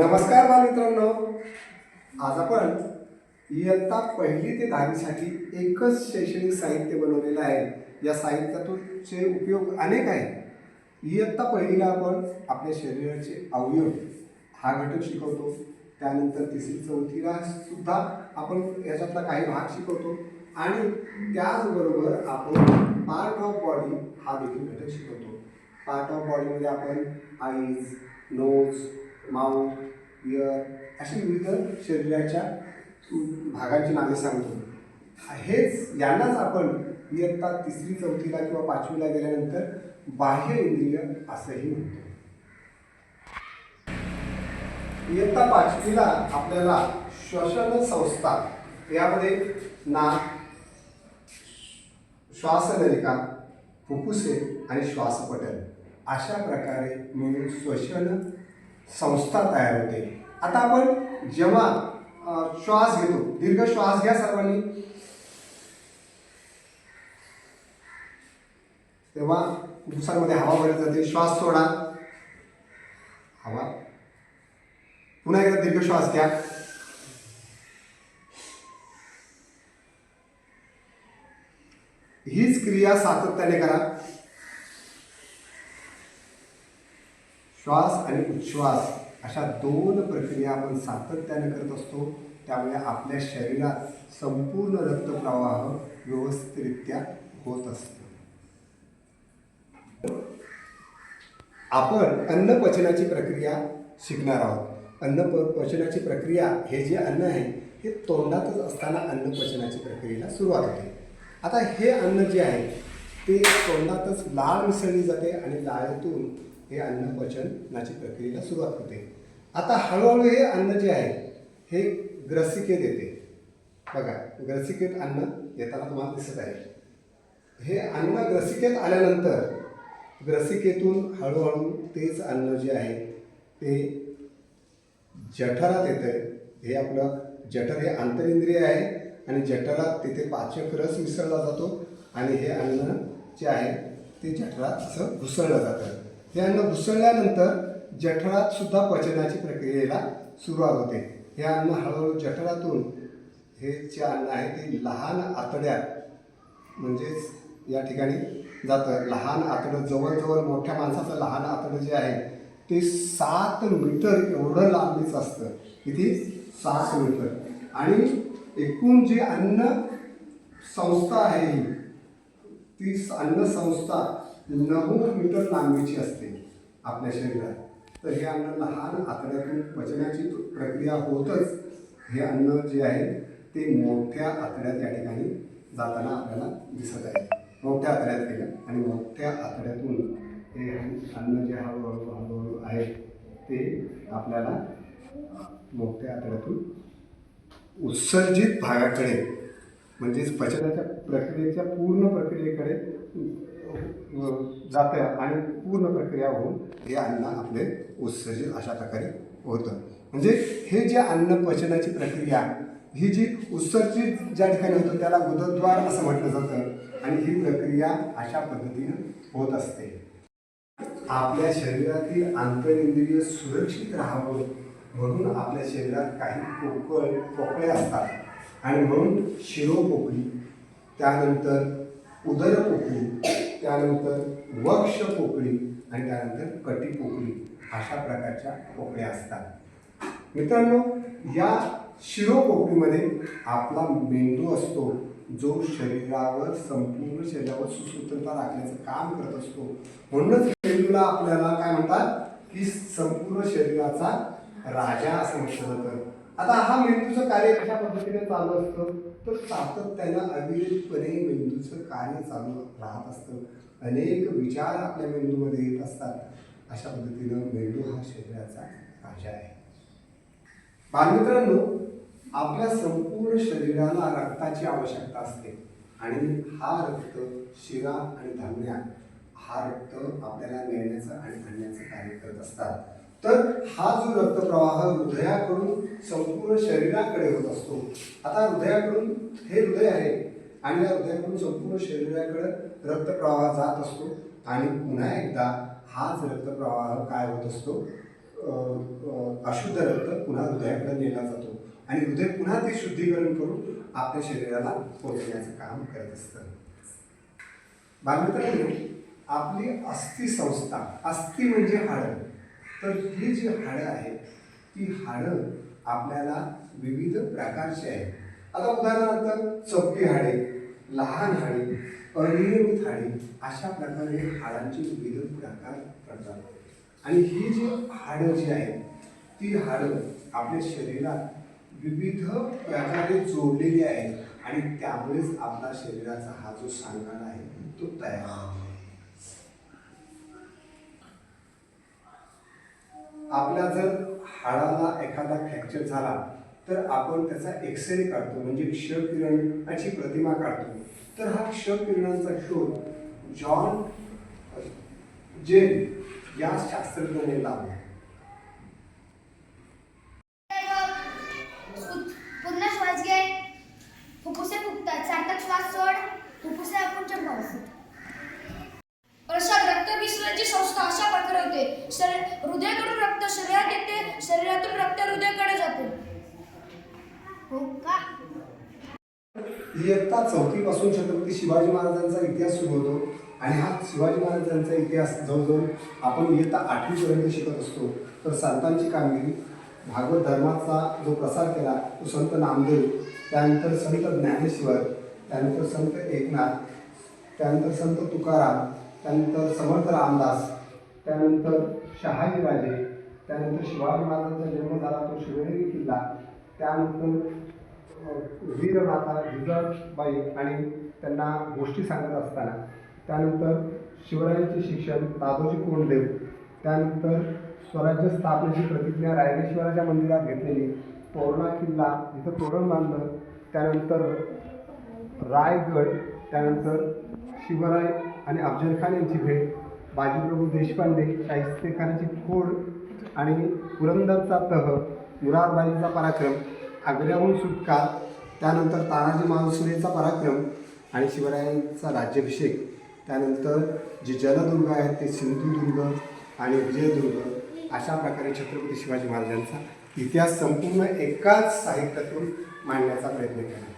नमस्कार बालमित्रांनो, आज आपण इयत्ता 1ली ते 10वी साठी एकच शैक्षणिक साहित्य बनवलेलं आहे. या साहित्याचे उपयोग अनेक आहेत. इयत्ता 1लीला आपण आपल्या शरीराचे अवयव हा घटक शिकवतो. त्यानंतर 3री 4थीला सुद्धा आपण याच्यातला काही भाग शिकवतो आणि त्याचबरोबर आपण पार्ट ऑफ बॉडी हा देखील घटक शिकवतो. पार्ट ऑफ बॉडीमध्ये आपण आईज, नोज, माउथ, इयर अशी विविध शरीराच्या भागांची नावे सांगतो. हेच यांनाच आपण इयत्ता 3री 4थीला किंवा 5वीला गेल्यानंतर बाह्य इंद्रिय असंही म्हणतो. इयत्ता 5वीला आपल्याला श्वसन संस्था यामध्ये नाक, श्वासनलिका, फुफ्फुसे आणि श्वासपटल अशा प्रकारे मिळून श्वसन संस्था तयार होते. आता आपण जेव्हा श्वास घेतो, दीर्घ श्वास घ्या सर्वांनी, तेव्हा फुफ्फुसांमध्ये हवा भरली जाते. श्वास सोडा, हवा, पुन्हा एकदा दीर्घ श्वास घ्या. हीच क्रिया सातत्याने करा. श्वास आणि उच्छ्वास अशा 2 प्रक्रिया आपण सातत्याने करत असतो. त्यामुळे आपल्या शरीरात संपूर्ण रक्तप्रवाह व्यवस्थितरित्या होत असतो. आपण अन्नपचनाची प्रक्रिया शिकणार आहोत. अन्नपचनाची प्रक्रिया, हे जे अन्न आहे हे तोंडातच असताना अन्नपचनाची प्रक्रियेला सुरुवात होते. आता हे अन्न जे आहे ते तोंडातच लाळ मिसळली जाते आणि लाळेतून हे अन्नपचनाची प्रक्रियेला सुरुवात होते. आता हळूहळू हे अन्न जे आहे हे ग्रसिकेत येते. बघा, ग्रसिकेत अन्न येताना तुम्हाला दिसत आहे. हे अन्न ग्रसिकेत आल्यानंतर ग्रसिकेतून हळूहळू तेच अन्न जे आहे ते जठरात येतं. हे आपलं जठर हे आंतरिंद्रिय आहे आणि जठरात तिथे पाचक रस मिसळला जातो आणि हे अन्न जे आहे ते जठरात असं घुसळलं जातं. हे अन्न घुसळल्यानंतर जठरात सुद्धा पचनाची प्रक्रियेला सुरुवात होते. हे अन्न हळूहळू जठरातून हे जे अन्न आहे ते लहान आतड्यात, म्हणजेच या ठिकाणी जातं. लहान आतडं, जवळजवळ मोठ्या माणसाचं लहान आतडं जे आहे ते 7 मीटर एवढं लांबीच असतं. किती? 7 मीटर. आणि एकूण जी अन्न संस्था आहे ती अन्न संस्था 9 मीटर लांबीची असते आपल्या शरीरात. तर हे अन्न लहान आतड्यातून पचनाची प्रक्रिया होतच हे अन्न जे आहे ते मोठ्या आतड्यात या ठिकाणी जाताना आपल्याला दिसत आहे. मोठ्या आतड्यात गेलं आणि मोठ्या आतड्यातून हे अन्न जे हळूहळू आहे ते आपल्याला मोठ्या आतड्यातून उत्सर्जित भागाकडे, म्हणजेच पचनाच्या प्रक्रियेच्या पूर्ण प्रक्रियेकडे जातं आणि पूर्ण प्रक्रिया होऊन हे अन्न आपले उत्सर्जित अशा प्रकारे होतं. म्हणजे हे जे अन्न पचनाची प्रक्रिया ही जी उत्सर्जित ज्या ठिकाणी होतं त्याला गुदद्वार असं म्हटलं जातं आणि ही प्रक्रिया अशा पद्धतीनं होत असते. आपल्या शरीरातील आंतरिंद्रिय सुरक्षित राहावं म्हणून आपल्या शरीरात काही पोकळे असतात आणि म्हणून शिरोपोकळी, त्यानंतर उदरपोकळी, त्यानंतर वक्षपोकळी आणि त्यानंतर कटिपोकळी अशा प्रकारच्या पोकळ्या असतात. मित्रांनो, या शिरोपोकळीमध्ये आपला मेंदू असतो जो शरीरावर, संपूर्ण शरीरावर सुसूत्रता राखण्याचं काम करत असतो. म्हणूनच मेंदूला आपल्याला काय म्हणतात की संपूर्ण शरीराचा राजा असं म्हटलं जातं. आता हा मेंदूचं कार्य कशा पद्धतीने चालू असतं तर सातत्यानं अविरतपणे मेंदूचं कार्य चालू राहत असतं. अनेक विचार आपल्या मेंदूमध्ये येत असतात. अशा पद्धतीनं मेंदू हा शरीराचा राजा आहे. बालमित्रांनो, आपल्या संपूर्ण शरीराला रक्ताची आवश्यकता असते आणि हा रक्त शिरा आणि धमन्या हा रक्त आपल्याला नेण्याचं आणि आणण्याचं कार्य करत असतात. तर हा जो रक्तप्रवाह हृदयाकडून संपूर्ण शरीराकडे होत असतो. आता हृदयाकडून, हे हृदय आहे आणि या हृदयाकडून संपूर्ण शरीराकडे रक्तप्रवाह जात असतो आणि पुन्हा एकदा हाच रक्तप्रवाह काय होत असतो, अशुद्ध रक्त पुन्हा हृदयाकडे नेला जातो आणि हृदय पुन्हा ते शुद्धीकरण करून आपल्या शरीराला पोहोचण्याचं काम करत असतं. बालमित्रांनो, आपली अस्थि संस्था, अस्थि म्हणजे हाडं, तर ही जी हाडं आहेत ती हाडं आपल्याला विविध प्रकारची आहेत. आता उदाहरणार्थ चौकी हाडे, लहान हाडे, अनियमित हाडे अशा प्रकारे हाडांचे विविध प्रकार पडतात. आणि ही जी हाडं जी आहेत ती हाडं आपल्या शरीरात विविध प्रकारे जोडलेली आहेत आणि त्यामुळेच आपला शरीराचा हा जो सांगाडा आहे तो तयार होतो. आपल्या जर हाडाला एखादा फ्रॅक्चर झाला तर आपण त्याचा एक्सरे काढतो, म्हणजे क्षकिरणाची प्रतिमा काढतो. तर हा क्षकिरणांचा शोध जॉन जेन या शास्त्रज्ञाने लावला. पूर्ण श्वास घे, फुफ्फुसे फुगतात, सार्थक श्वास सोड, फुफ्फुसे आकुंचन पावस. प्रसाद रक्त विसरणाची संस्था अशा प्रकारे होते. हृदयाकडून रक्त शरीरात येते, शरीरातून रक्त हृदयाकडे जाते. हो का? इयत्ता 4थी पासून छत्रपती शिवाजी महाराजांचा इतिहास सुरू होतो आणि हा शिवाजी महाराजांचा इतिहास जवळजवळ आपण इयत्ता 8वी पर्यंत शिकत असतो. तर संतांची कामगिरी, भागवत धर्माचा जो प्रसार केला तो संत नामदेव, त्यानंतर संत ज्ञानेश्वर, त्यानंतर संत एकनाथ, त्यानंतर संत तुकाराम, त्यानंतर समर्थ रामदास, त्यानंतर शहाजीराजे, त्यानंतर शिवाजी महाराजांचा जन्म झाला तो शिवनेरी किल्ला, त्यानंतर वीरमाता जिजाबाई आणि त्यांना गोष्टी सांगत असताना, त्यानंतर शिवरायांचे शिक्षण दादोजी कोंडदेव, त्यानंतर स्वराज्य स्थापनेची प्रतिज्ञा रायरेश्वराच्या मंदिरात घेतलेली, तोरणा किल्ला जिथं तोरण बांधलं, त्यानंतर रायगड, त्यानंतर शिवराय आणि अफजल खान यांची भेट, बाजीप्रभू देशपांडे, शाहिस्तेखानाची खोड आणि पुरंदरचा तह, मुरारबाईचा पराक्रम, आग्र्याहून सुटका, त्यानंतर तानाजी मालुसरेचा पराक्रम आणि शिवरायांचा राज्याभिषेक, त्यानंतर जे जलदुर्ग आहेत ते सिंधुदुर्ग आणि विजयदुर्ग, अशा प्रकारे छत्रपती शिवाजी महाराजांचा इतिहास संपूर्ण एकाच साहित्यातून मांडण्याचा प्रयत्न केला.